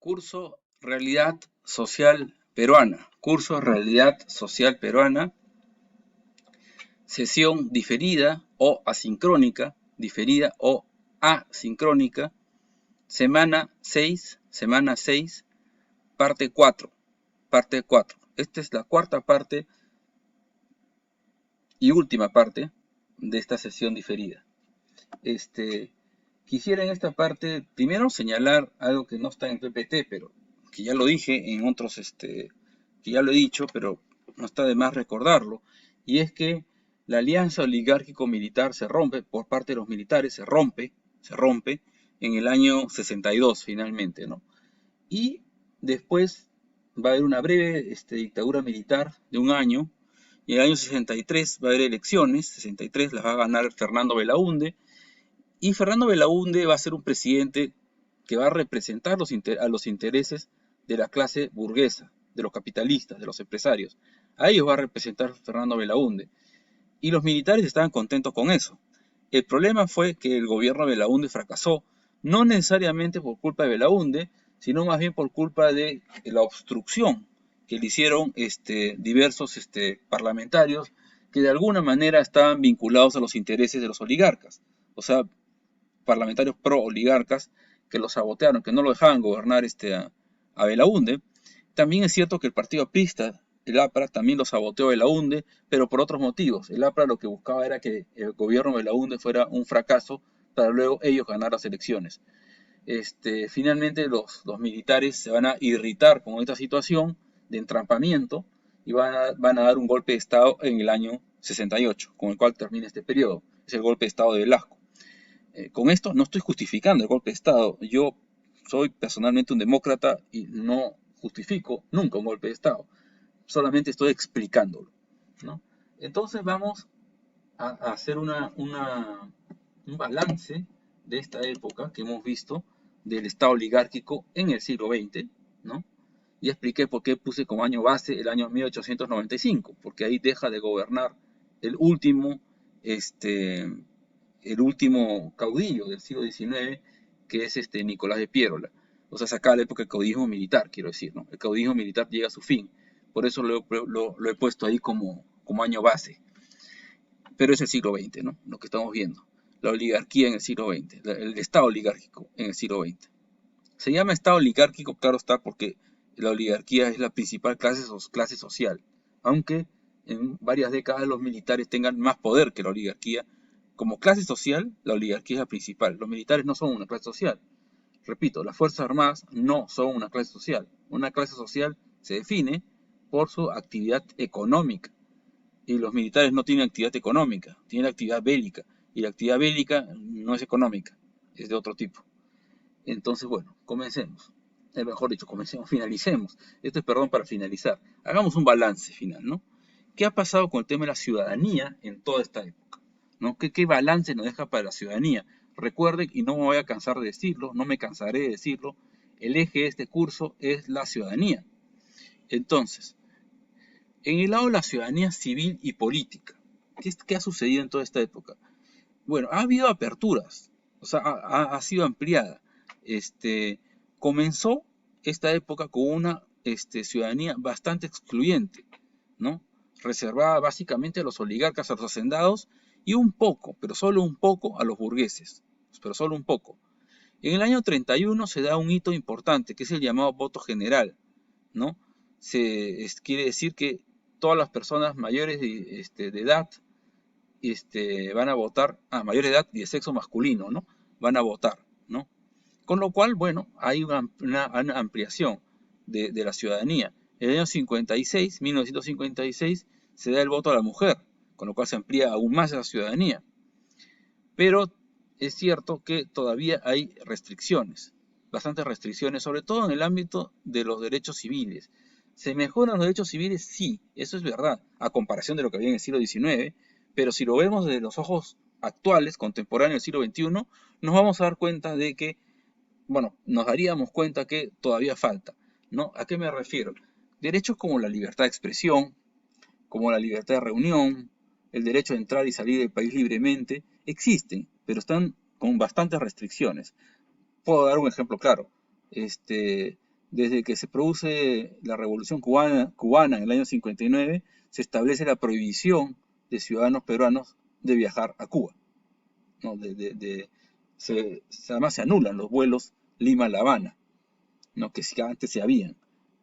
Curso Realidad Social Peruana. Curso Realidad Social Peruana. Sesión diferida o asincrónica. Semana 6, parte 4. Parte 4. Esta es la cuarta parte y última parte de esta sesión diferida. Quisiera en esta parte primero señalar algo que no está en PPT, pero que ya lo dije en otros, que ya lo he dicho, pero no está de más recordarlo, y es que la alianza oligárquico-militar se rompe por parte de los militares, se rompe en el año 62 finalmente, ¿no? Y después va a haber una breve dictadura militar de un año, y en el año 63 va a haber elecciones, 63 las va a ganar Fernando Belaúnde, y Fernando Belaúnde va a ser un presidente que va a representar a los intereses de la clase burguesa, de los capitalistas, de los empresarios. A ellos va a representar Fernando Belaúnde. Y los militares estaban contentos con eso. El problema fue que el gobierno de Belaúnde fracasó, no necesariamente por culpa de Belaúnde, sino más bien por culpa de la obstrucción que le hicieron diversos parlamentarios que de alguna manera estaban vinculados a los intereses de los oligarcas. O sea, parlamentarios pro-oligarcas que lo sabotearon, que no lo dejaban gobernar a Belaúnde. También es cierto que el partido aprista, el APRA, también lo saboteó a Belaúnde, pero por otros motivos. El APRA lo que buscaba era que el gobierno de Belaúnde fuera un fracaso para luego ellos ganar las elecciones. Finalmente los militares se van a irritar con esta situación de entrampamiento y van a dar un golpe de Estado en el año 68, con el cual termina este periodo. Es el golpe de Estado de Velasco. Con esto no estoy justificando el golpe de Estado. Yo soy personalmente un demócrata y no justifico nunca un golpe de Estado. Solamente estoy explicándolo, ¿no? Entonces vamos a hacer un balance de esta época que hemos visto del Estado oligárquico en el siglo XX, ¿no? Y expliqué por qué puse como año base el año 1895, porque ahí deja de gobernar el último caudillo del siglo XIX, que es Nicolás de Piérola. O sea, se acaba la época del caudillismo militar, quiero decir, ¿no? El caudillismo militar llega a su fin. Por eso lo he puesto ahí como año base. Pero es el siglo XX, ¿no? Lo que estamos viendo. La oligarquía en el siglo XX, el Estado oligárquico en el siglo XX. Se llama Estado oligárquico, claro está, porque la oligarquía es la principal clase social. Aunque en varias décadas los militares tengan más poder que la oligarquía, como clase social, la oligarquía es la principal. Los militares no son una clase social. Repito, las Fuerzas Armadas no son una clase social. Una clase social se define por su actividad económica. Y los militares no tienen actividad económica, tienen actividad bélica. Y la actividad bélica no es económica, es de otro tipo. Entonces, bueno, comencemos. Mejor dicho, finalicemos. Esto es perdón para finalizar. Hagamos un balance final, ¿no? ¿Qué ha pasado con el tema de la ciudadanía en toda esta época? ¿No? ¿Qué balance nos deja para la ciudadanía? Recuerden, y no me voy a cansar de decirlo, no me cansaré de decirlo, el eje de este curso es la ciudadanía. Entonces, en el lado de la ciudadanía civil y política, ¿qué ha sucedido en toda esta época? Bueno, ha habido aperturas, o sea, ha sido ampliada. Comenzó esta época con una ciudadanía bastante excluyente, ¿no? Reservada básicamente a los oligarcas, a los hacendados y un poco, pero solo un poco, a los burgueses, pero solo un poco. En el año 31 se da un hito importante, que es el llamado voto general, ¿no? Quiere decir que todas las personas mayores de edad van a votar, mayores de edad y de sexo masculino, ¿no? Van a votar, ¿no? Con lo cual, bueno, hay una ampliación de la ciudadanía. En el año 1956, se da el voto a la mujer, con lo cual se amplía aún más la ciudadanía. Pero es cierto que todavía hay restricciones, bastantes restricciones, sobre todo en el ámbito de los derechos civiles. ¿Se mejoran los derechos civiles? Sí, eso es verdad, a comparación de lo que había en el siglo XIX, pero si lo vemos desde los ojos actuales, contemporáneos del siglo XXI, nos vamos a dar cuenta de que, bueno, nos daríamos cuenta que todavía falta, ¿no? ¿A qué me refiero? Derechos como la libertad de expresión, como la libertad de reunión, el derecho a entrar y salir del país libremente, existen, pero están con bastantes restricciones. Puedo dar un ejemplo claro. Desde que se produce la Revolución cubana en el año 59, se establece la prohibición de ciudadanos peruanos de viajar a Cuba, ¿no? Además se anulan los vuelos Lima-La Habana, ¿no? Que antes se habían.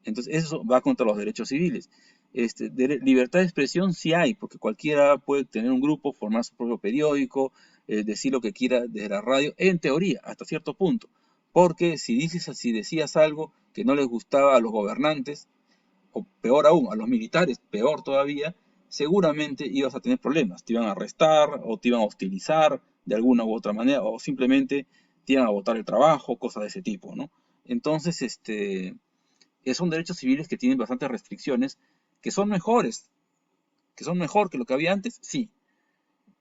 Entonces eso va contra los derechos civiles. Libertad de expresión sí hay, porque cualquiera puede tener un grupo, formar su propio periódico, decir lo que quiera desde la radio, en teoría, hasta cierto punto. Porque si decías algo que no les gustaba a los gobernantes, o peor aún, a los militares, peor todavía, seguramente ibas a tener problemas. Te iban a arrestar o te iban a hostilizar de alguna u otra manera, o simplemente te iban a botar el trabajo, cosas de ese tipo, ¿no? Entonces, son derechos civiles que tienen bastantes restricciones, que son mejores, que son mejor que lo que había antes, sí,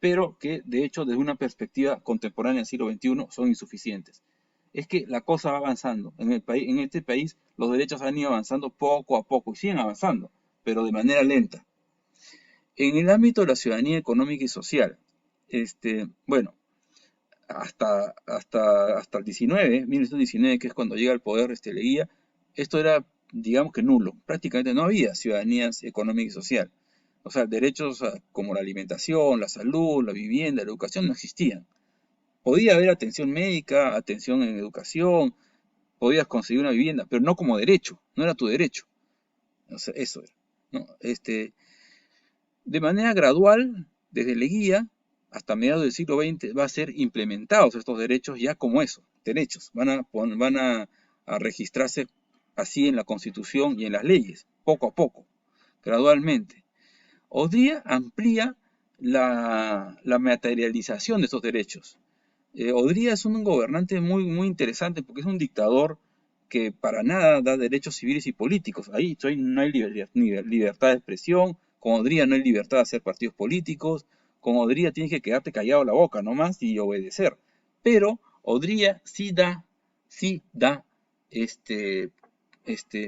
pero que de hecho desde una perspectiva contemporánea del siglo XXI son insuficientes. Es que la cosa va avanzando. En este país los derechos han ido avanzando poco a poco y siguen avanzando, pero de manera lenta. En el ámbito de la ciudadanía económica y social, bueno, hasta el 1919, que es cuando llega al poder Leguía, esto era, digamos que nulo. Prácticamente no había ciudadanía económica y social. O sea, derechos como la alimentación, la salud, la vivienda, la educación no existían. Podía haber atención médica, atención en educación, podías conseguir una vivienda, pero no como derecho, no era tu derecho. O sea, eso era, ¿no? De manera gradual, desde Leguía hasta mediados del siglo XX, va a ser implementados estos derechos ya como eso, derechos. Van a registrarse así en la Constitución y en las leyes, poco a poco, gradualmente. Odría amplía la materialización de esos derechos. Odría es un gobernante muy, muy interesante porque es un dictador que para nada da derechos civiles y políticos. Ahí no hay libertad de expresión, con Odría no hay libertad de hacer partidos políticos, con Odría tienes que quedarte callado la boca nomás y obedecer. Pero Odría sí da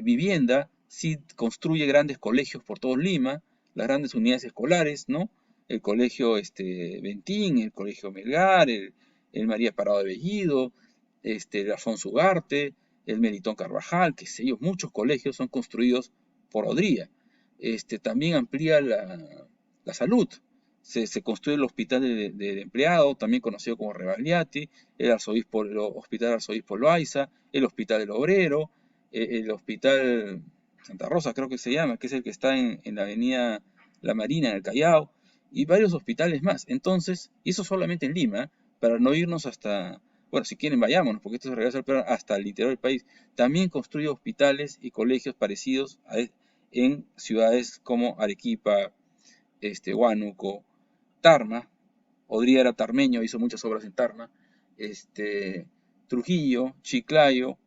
vivienda, sí construye grandes colegios por todo Lima, las grandes unidades escolares, ¿no? El colegio Bentín, el colegio Melgar, el María Parado de Bellido, el Alfonso Ugarte, el Melitón Carvajal, que sé yo, muchos colegios son construidos por Odría. También amplía la salud. Se construye el hospital del empleado, también conocido como Rebagliati, el hospital Arzobispo Loaiza, el hospital del obrero, el hospital Santa Rosa creo que se llama, que es el que está en la avenida La Marina, en el Callao, y varios hospitales más. Entonces, y eso solamente en Lima, para no irnos hasta, bueno, si quieren vayámonos, porque esto se regresa hasta el interior del país. También construye hospitales y colegios parecidos en ciudades como Arequipa, Huánuco, Tarma. Odría era tarmeño, hizo muchas obras en Tarma. Trujillo, Chiclayo,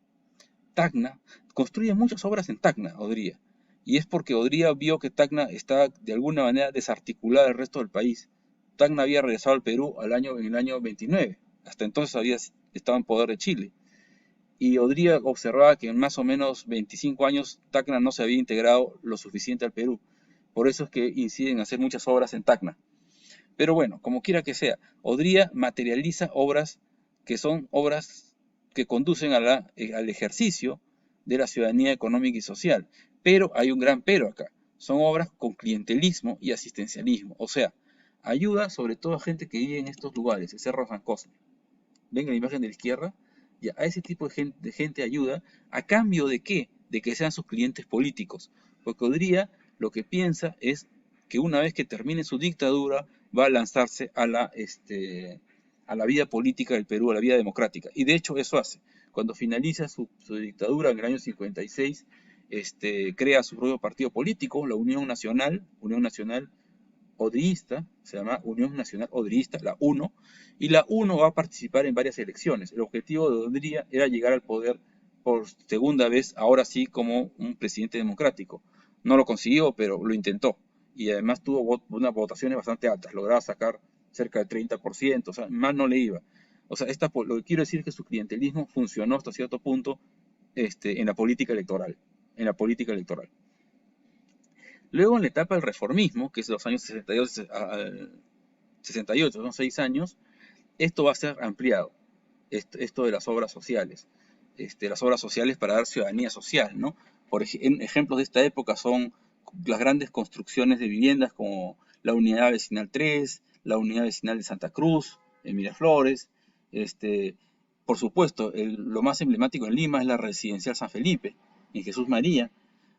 Tacna. Construye muchas obras en Tacna, Odría. Y es porque Odría vio que Tacna estaba de alguna manera desarticulada del resto del país. Tacna había regresado al Perú en el año 29. Hasta entonces estaba en poder de Chile. Y Odría observaba que en más o menos 25 años Tacna no se había integrado lo suficiente al Perú. Por eso es que incide en hacer muchas obras en Tacna. Pero bueno, como quiera que sea, Odría materializa obras que son obras que conducen al ejercicio de la ciudadanía económica y social. Pero hay un gran pero acá. Son obras con clientelismo y asistencialismo. O sea, ayuda sobre todo a gente que vive en estos lugares, el Cerro San Cosme. ¿Ven la imagen de la izquierda? Ya, a ese tipo de gente ayuda, ¿a cambio de qué? De que sean sus clientes políticos. Porque Odría lo que piensa es que una vez que termine su dictadura va a lanzarse a la vida política del Perú, a la vida democrática. Y de hecho eso hace. Cuando finaliza su dictadura en el año 56, crea su propio partido político, la Unión Nacional Odrista, se llama Unión Nacional Odrista, la UNO, y la UNO va a participar en varias elecciones. El objetivo de Odría era llegar al poder por segunda vez, ahora sí como un presidente democrático. No lo consiguió, pero lo intentó. Y además tuvo unas votaciones bastante altas, lograba sacar cerca del 30%, o sea, más no le iba. O sea, lo que quiero decir es que su clientelismo funcionó hasta cierto punto en la política electoral. En la política electoral. Luego en la etapa del reformismo, que es de los años 62 al 68, son 6 años, esto va a ser ampliado, esto de las obras sociales. las obras sociales para dar ciudadanía social, ¿no? Ejemplos de esta época son las grandes construcciones de viviendas como la Unidad Vecinal 3, la Unidad Vecinal de Santa Cruz, en Miraflores. Por supuesto, lo más emblemático en Lima es la Residencial San Felipe, en Jesús María.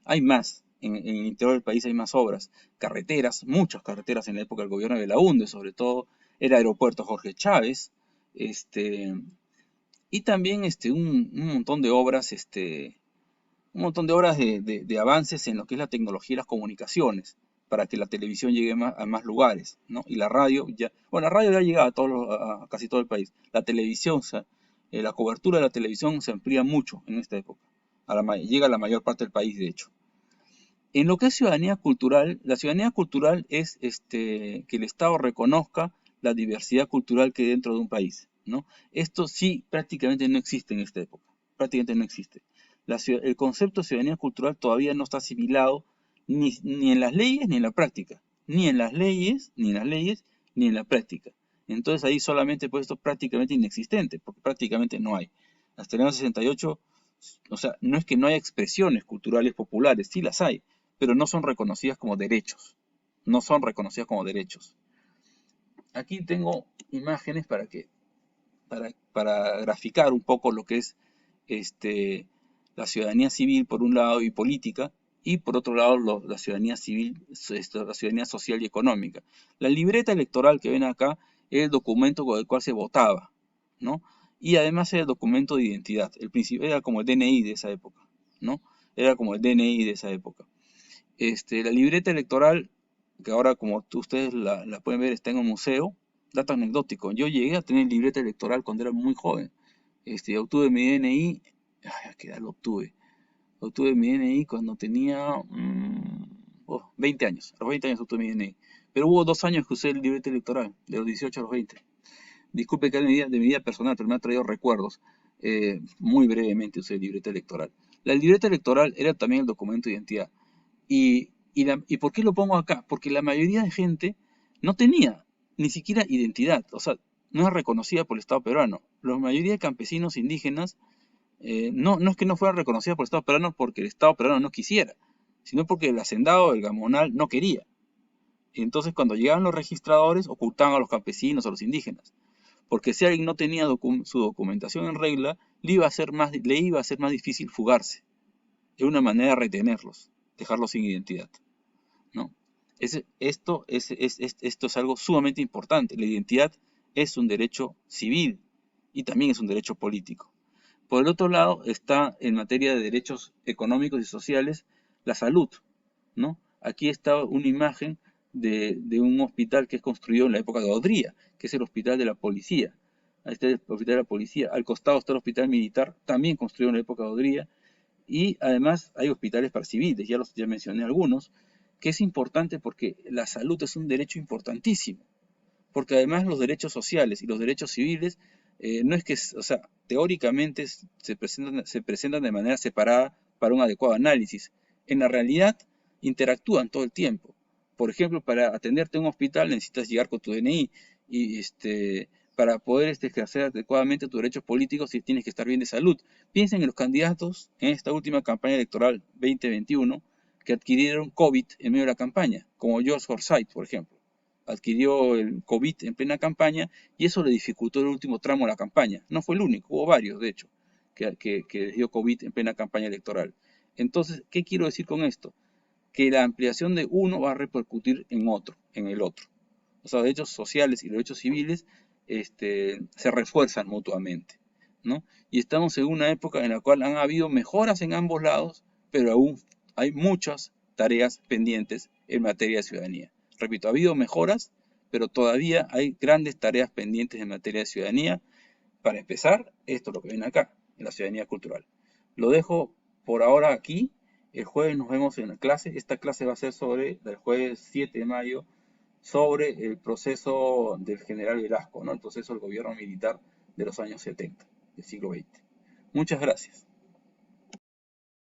Hay más, en el interior del país hay más obras. Carreteras, muchas carreteras en la época del gobierno de Belaúnde, sobre todo el aeropuerto Jorge Chávez, y también un montón de obras, de avances en lo que es la tecnología y las comunicaciones, para que la televisión llegue a más lugares, ¿no? Y la radio, la radio ya llega a casi todo el país. La televisión, la cobertura de la televisión se amplía mucho en esta época. Llega a la mayor parte del país, de hecho. En lo que es ciudadanía cultural, la ciudadanía cultural es que el Estado reconozca la diversidad cultural que hay dentro de un país, ¿no? Esto sí prácticamente no existe en esta época, prácticamente no existe. El concepto de ciudadanía cultural todavía no está asimilado ni en las leyes ni en la práctica, ni en las leyes, ni en la práctica. Entonces ahí solamente puesto prácticamente inexistente, porque prácticamente no hay. Hasta el año 68, o sea, no es que no haya expresiones culturales populares, sí las hay, pero no son reconocidas como derechos. No son reconocidas como derechos. Aquí tengo imágenes para graficar un poco lo que es la ciudadanía civil por un lado y política, y por otro lado la ciudadanía civil, la ciudadanía social y económica. La libreta electoral que ven acá es el documento con el cual se votaba, ¿no? Y además era el documento de identidad. El principio era como el DNI de esa época, ¿no? Era como el DNI de esa época. La libreta electoral, que ahora como ustedes la pueden ver, está en un museo, dato anecdótico. Yo llegué a tener libreta electoral cuando era muy joven. Obtuve mi DNI, ¿a qué edad lo obtuve? Obtuve mi DNI cuando tenía 20 años. A los 20 años obtuve mi DNI. Pero hubo 2 años que usé el libreta electoral, de los 18 a los 20. Disculpe que hable de mi vida personal, pero me ha traído recuerdos. Muy brevemente usé el libreta electoral. La libreta electoral era también el documento de identidad. ¿Y por qué lo pongo acá? Porque la mayoría de gente no tenía ni siquiera identidad, o sea, no es reconocida por el Estado peruano. La mayoría de campesinos indígenas no es que no fueran reconocidas por el Estado peruano porque el Estado peruano no quisiera, sino porque el hacendado, el gamonal, no quería. Y entonces cuando llegaban los registradores ocultaban a los campesinos, a los indígenas. Porque si alguien no tenía su documentación en regla, le iba a ser más difícil fugarse. Es una manera de retenerlos, dejarlos sin identidad, ¿no? Esto es algo sumamente importante. La identidad es un derecho civil y también es un derecho político. Por el otro lado está en materia de derechos económicos y sociales la salud, ¿no? Aquí está una imagen de un hospital que es construido en la época de Odría, que es el hospital de la policía. Ahí está el hospital de la policía. Al costado está el hospital militar, también construido en la época de Odría. Y además hay hospitales para civiles, ya mencioné algunos, que es importante porque la salud es un derecho importantísimo, porque además los derechos sociales y los derechos civiles no es que, o sea, teóricamente se presentan de manera separada para un adecuado análisis. En la realidad interactúan todo el tiempo. Por ejemplo, para atenderte en un hospital necesitas llegar con tu DNI y para poder ejercer adecuadamente tus derechos políticos tienes que estar bien de salud. Piensen en los candidatos en esta última campaña electoral 2021 que adquirieron COVID en medio de la campaña, como George Forsyth, por ejemplo. Adquirió el COVID en plena campaña y eso le dificultó el último tramo de la campaña. No fue el único, hubo varios, de hecho, que dio COVID en plena campaña electoral. Entonces, ¿qué quiero decir con esto? Que la ampliación de uno va a repercutir en el otro. O sea, derechos sociales y derechos civiles se refuerzan mutuamente, ¿no? Y estamos en una época en la cual han habido mejoras en ambos lados, pero aún hay muchas tareas pendientes en materia de ciudadanía. Repito, ha habido mejoras, pero todavía hay grandes tareas pendientes en materia de ciudadanía. Para empezar, esto es lo que ven acá, en la ciudadanía cultural. Lo dejo por ahora aquí. El jueves nos vemos en la clase. Esta clase va a ser el jueves 7 de mayo, sobre el proceso del general Velasco, ¿no? El proceso del gobierno militar de los años 70, del siglo XX. Muchas gracias.